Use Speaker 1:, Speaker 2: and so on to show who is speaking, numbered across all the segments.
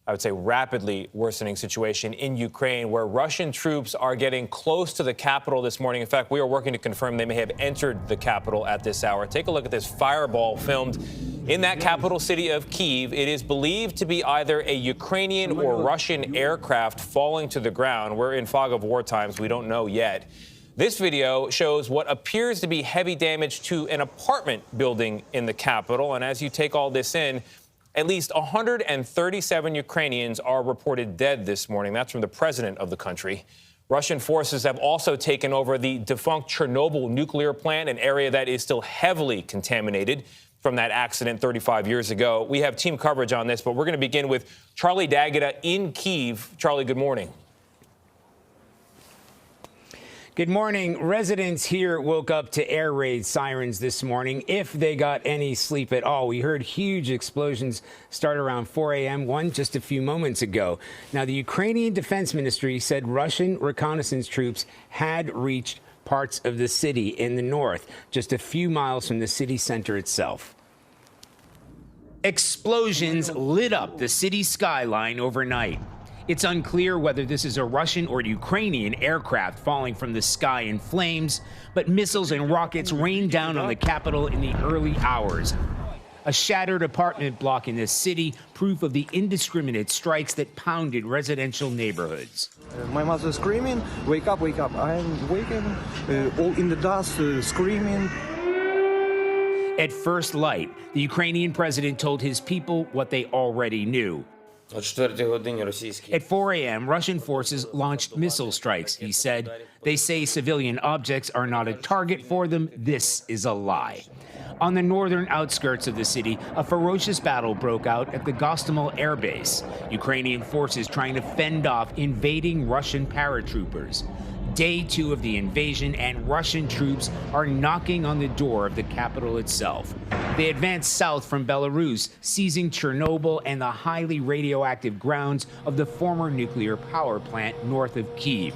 Speaker 1: I would say, rapidly worsening situation in Ukraine, where Russian troops are getting close to the capital this morning. In fact, we are working to confirm they may have entered the capital at this hour. Take a look at this fireball filmed in that capital city of Kyiv. It is believed to be either a Ukrainian or Russian aircraft falling to the ground. We're in fog of war times. We don't know yet. This video shows what appears to be heavy damage to an apartment building in the capital. And as you take all this in, at least 137 Ukrainians are reported dead this morning. That's from the president of the country. Russian forces have also taken over the defunct Chernobyl nuclear plant, an area that is still heavily contaminated from that accident 35 years ago. We have team coverage on this, but we're going to begin with Charlie D'Agata in Kyiv. Charlie, good morning.
Speaker 2: Good morning. Residents here woke up to air raid sirens this morning, if they got any sleep at all. We heard huge explosions start around 4 a.m., one just a few moments ago. Now, the Ukrainian Defense Ministry said Russian reconnaissance troops had reached parts of the city in the north, just a few miles from the city center itself. Explosions lit up the city skyline overnight. It's unclear whether this is a Russian or Ukrainian aircraft falling from the sky in flames, but missiles and rockets rained down on the capital in the early hours. A shattered apartment block in the city, proof of the indiscriminate strikes that pounded residential neighborhoods.
Speaker 3: My mother screaming, wake up, wake up. I'm waking, all in the dust, screaming.
Speaker 2: At first light, the Ukrainian president told his people what they already knew. At 4 a.m., Russian forces launched missile strikes, he said. They say civilian objects are not a target for them. This is a lie. On the northern outskirts of the city, a ferocious battle broke out at the Gostomel air base. Ukrainian forces trying to fend off invading Russian paratroopers. Day 2 of the invasion, and Russian troops are knocking on the door of the capital itself. They advanced south from Belarus, seizing Chernobyl and the highly radioactive grounds of the former nuclear power plant north of Kyiv.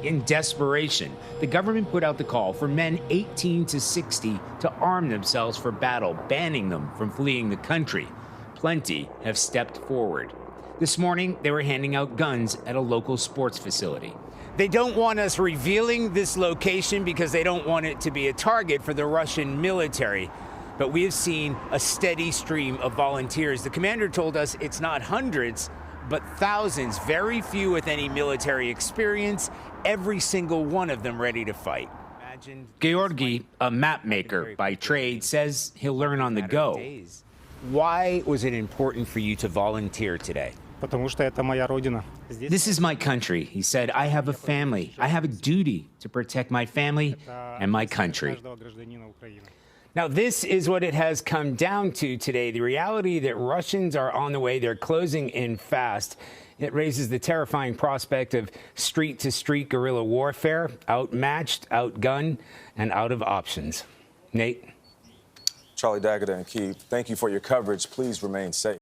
Speaker 2: In desperation, the government put out the call for men 18 to 60 to arm themselves for battle, banning them from fleeing the country. Plenty have stepped forward. This morning, they were handing out guns at a local sports facility. They don't want us revealing this location because they don't want it to be a target for the Russian military. But we have seen a steady stream of volunteers. The commander told us it's not hundreds, but thousands, very few with any military experience, every single one of them ready to fight. Georgi, a map maker by trade, says he'll learn on the go. Why was it important for you to volunteer today? This is my country, he said. I have a family. I have a duty to protect my family and my country. Now, this is what it has come down to today. The reality that Russians are on the way. They're closing in fast. It raises the terrifying prospect of street-to-street guerrilla warfare, outmatched, outgunned, and out of options. Nate?
Speaker 4: Charlie D'Agata in Kyiv, thank you for your coverage. Please remain safe.